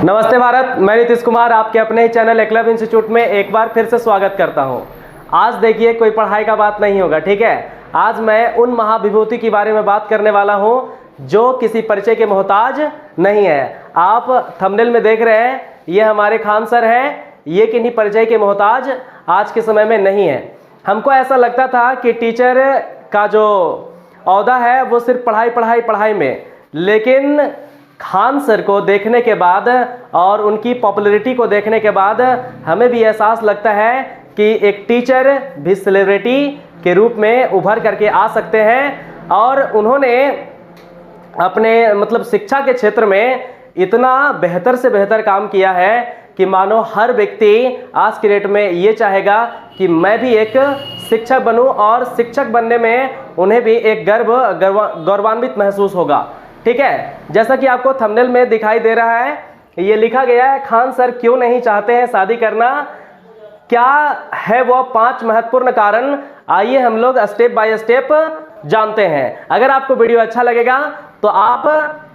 नमस्ते भारत, मैं नीतीश कुमार आपके अपने ही चैनल एकलव्य इंस्टीट्यूट में एक बार फिर से स्वागत करता हूं। आज देखिए कोई पढ़ाई का बात नहीं होगा, ठीक है। आज मैं उन महाविभूति के बारे में बात करने वाला हूं जो किसी परिचय के मोहताज नहीं है। आप थंबनेल में देख रहे हैं, ये हमारे खान सर हैं, ये किन्हीं परिचय के मोहताज आज के समय में नहीं है। हमको ऐसा लगता था कि टीचर का जो औहदा है वो सिर्फ पढ़ाई में, लेकिन खान सर को देखने के बाद और उनकी पॉपुलैरिटी को देखने के बाद हमें भी एहसास लगता है कि एक टीचर भी सेलिब्रिटी के रूप में उभर करके आ सकते हैं। और उन्होंने अपने शिक्षा के क्षेत्र में इतना बेहतर से बेहतर काम किया है कि मानो हर व्यक्ति आज की डेट में ये चाहेगा कि मैं भी एक शिक्षक बनूं, और शिक्षक बनने में उन्हें भी एक गौरवान्वित महसूस होगा, ठीक है। जैसा कि आपको थंबनेल में दिखाई दे रहा है, ये लिखा गया है, खान सर क्यों नहीं चाहते हैं शादी करना, क्या है वो 5 महत्वपूर्ण कारण। आइए हम लोग स्टेप बाय स्टेप जानते हैं। अगर आपको वीडियो अच्छा लगेगा तो आप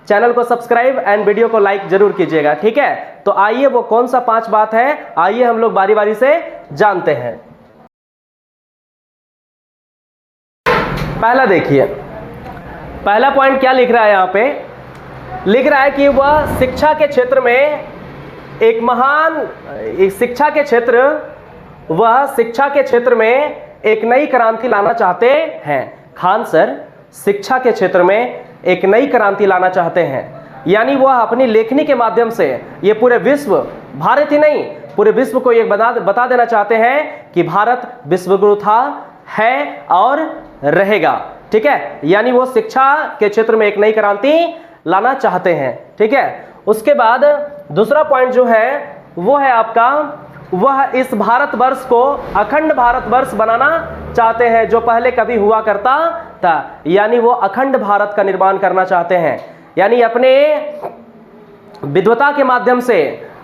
चैनल को सब्सक्राइब एंड वीडियो को लाइक जरूर कीजिएगा, ठीक है। तो आइए वो कौन सा 5 बात है, आइए हम लोग बारी बारी से जानते हैं। पहला देखिए, पहला पॉइंट क्या लिख रहा है, यहाँ पे लिख रहा है कि वह शिक्षा के क्षेत्र में एक महान शिक्षा के क्षेत्र में एक नई क्रांति लाना चाहते हैं। खान सर शिक्षा के क्षेत्र में एक नई क्रांति लाना चाहते हैं, यानी वह अपनी लेखनी के माध्यम से ये पूरे विश्व, भारत ही नहीं पूरे विश्व को ये बता देना चाहते हैं कि भारत विश्वगुरु था, है और रहेगा, ठीक है। यानी वो शिक्षा के क्षेत्र में एक नई क्रांति लाना चाहते हैं, ठीक है। उसके बाद दूसरा पॉइंट जो है वो है आपका, वह इस भारतवर्ष को अखंड भारतवर्ष बनाना चाहते हैं जो पहले कभी हुआ करता था। यानी वो अखंड भारत का निर्माण करना चाहते हैं, यानी अपने विद्वता के माध्यम से,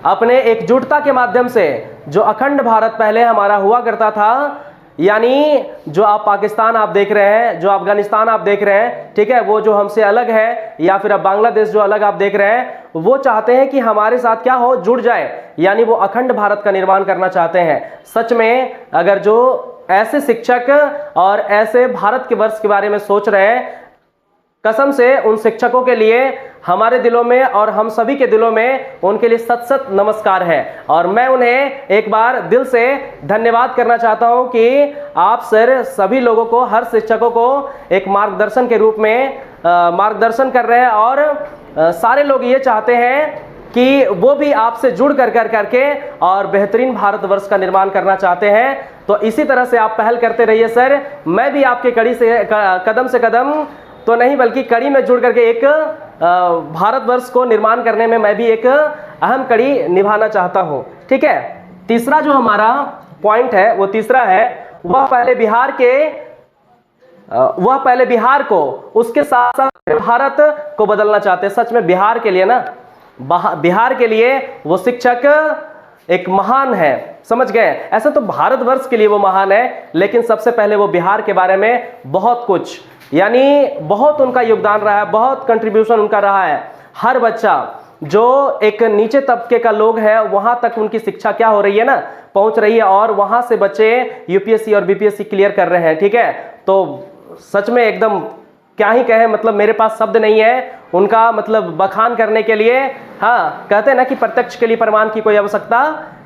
अपने एकजुटता के माध्यम से जो अखंड भारत पहले हमारा हुआ करता था, यानी जो आप पाकिस्तान आप देख रहे हैं, जो अफगानिस्तान आप देख रहे हैं, ठीक है, वो जो हमसे अलग है, या फिर अब बांग्लादेश जो अलग आप देख रहे हैं, वो चाहते हैं कि हमारे साथ क्या हो, जुड़ जाए, यानी वो अखंड भारत का निर्माण करना चाहते हैं। सच में अगर जो ऐसे शिक्षक और ऐसे भारत के वर्ष के बारे में सोच रहे हैं, कसम से उन शिक्षकों के लिए हमारे दिलों में और हम सभी के दिलों में उनके लिए सत सत नमस्कार है। और मैं उन्हें एक बार दिल से धन्यवाद करना चाहता हूं कि आप सर सभी लोगों को, हर शिक्षकों को एक मार्गदर्शन के रूप में मार्गदर्शन कर रहे हैं, और सारे लोग ये चाहते हैं कि वो भी आपसे जुड़ करके और बेहतरीन भारतवर्ष का निर्माण करना चाहते हैं। तो इसी तरह से आप पहल करते रहिए सर। मैं भी आपके कड़ी से कदम से कदम तो नहीं बल्कि कड़ी में जुड़ करके एक भारतवर्ष को निर्माण करने में मैं भी एक अहम कड़ी निभाना चाहता हूं, ठीक है। तीसरा जो हमारा पॉइंट है वो तीसरा है, वह पहले बिहार को उसके साथ साथ भारत को बदलना चाहते हैं। सच में बिहार के लिए ना, बिहार के लिए वो शिक्षक एक महान है, समझ गए। ऐसा तो भारतवर्ष के लिए वो महान है, लेकिन सबसे पहले वो बिहार के बारे में बहुत कुछ, यानी बहुत उनका योगदान रहा है, बहुत कंट्रीब्यूशन उनका रहा है। हर बच्चा जो एक नीचे तबके का लोग है, वहां तक उनकी शिक्षा क्या हो रही है ना, पहुंच रही है, और वहां से बच्चे यूपीएससी और बीपीएससी क्लियर कर रहे हैं, ठीक है। तो सच में एकदम क्या ही कहें, मेरे पास शब्द नहीं है उनका बखान करने के लिए। हाँ, कहते हैं ना कि प्रत्यक्ष के लिए प्रमाण की कोई आवश्यकता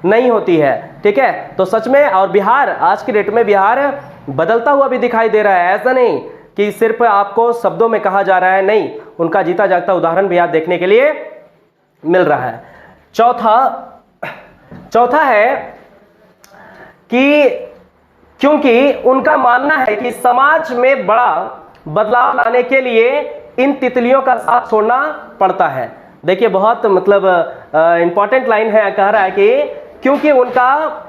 नहीं होती है, ठीक है। तो सच में, और बिहार आज की डेट में बिहार बदलता हुआ भी दिखाई दे रहा है। ऐसा नहीं कि सिर्फ आपको शब्दों में कहा जा रहा है, नहीं, उनका जीता जागता उदाहरण भी आप देखने के लिए मिल रहा है। चौथा है कि क्योंकि उनका मानना है कि समाज में बड़ा बदलाव लाने के लिए इन तितलियों का साथ छोड़ना पड़ता है। देखिए बहुत इंपॉर्टेंट लाइन है, कह रहा है कि क्योंकि उनका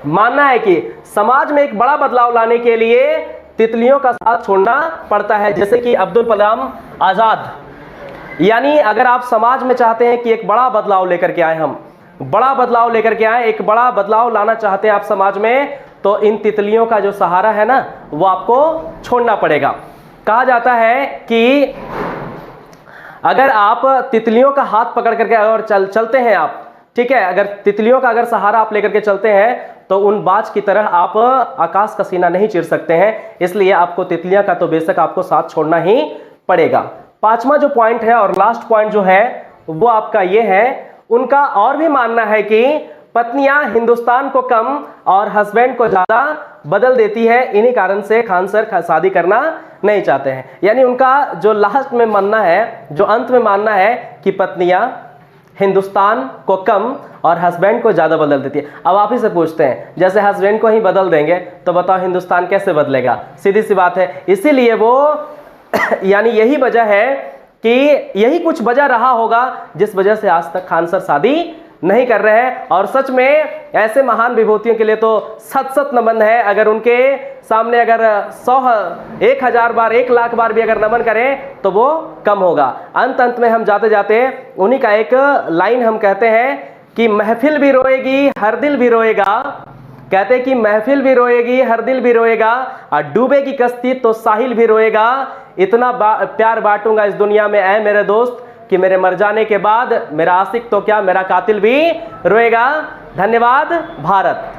मानना है कि समाज में एक बड़ा बदलाव लाने के लिए तितलियों का साथ छोड़ना पड़ता है, जैसे कि अब्दुल कलाम आजाद। यानी अगर आप समाज में चाहते हैं कि एक बड़ा बदलाव लेकर के आए, हम बड़ा बदलाव लेकर के आए, एक बड़ा बदलाव लाना चाहते हैं आप समाज में, तो इन तितलियों का जो सहारा है ना, वो आपको छोड़ना पड़ेगा। कहा जाता है कि अगर आप तितलियों का हाथ पकड़ करके अगर चलते हैं आप, ठीक है, अगर तितलियों का अगर सहारा आप लेकर के चलते हैं तो उन बाज की तरह आप आकाश का सीना नहीं चीर सकते हैं, इसलिए आपको तितलियां का तो बेशक आपको साथ छोड़ना ही पड़ेगा। पांचवा जो पॉइंट है और लास्ट पॉइंट जो है वो आपका ये है, उनका और भी मानना है कि पत्नियां हिंदुस्तान को कम और हस्बैंड को ज्यादा बदल देती है, इन्हीं कारण से खान सर शादी करना नहीं चाहते हैं। यानी उनका जो लास्ट में मानना है, जो अंत में मानना है कि पत्नियां हिंदुस्तान को कम और हस्बैंड को ज्यादा बदल देती है। अब आप ही से पूछते हैं, जैसे हस्बैंड को ही बदल देंगे तो बताओ हिंदुस्तान कैसे बदलेगा? सीधी सी बात है। इसीलिए वो यानी यही वजह है कि यही कुछ वजह रहा होगा जिस वजह से आज तक खान सर शादी नहीं कर रहे हैं। और सच में ऐसे महान विभूतियों के लिए तो सत सत नमन है। अगर उनके सामने अगर 100 1000 बार 1 लाख बार भी अगर नमन करें तो वो कम होगा। अंत में हम जाते जाते उन्हीं का एक लाइन हम कहते हैं कि महफिल भी रोएगी हर दिल भी रोएगा, कहते कि महफिल भी रोएगी हर दिल भी रोएगा, और डूबेगी कश्ती तो साहिल भी रोएगा। इतना प्यार बांटूंगा इस दुनिया में ऐ मेरे दोस्त कि मेरे मर जाने के बाद मेरा आशिक तो क्या मेरा कातिल भी रोएगा। धन्यवाद भारत।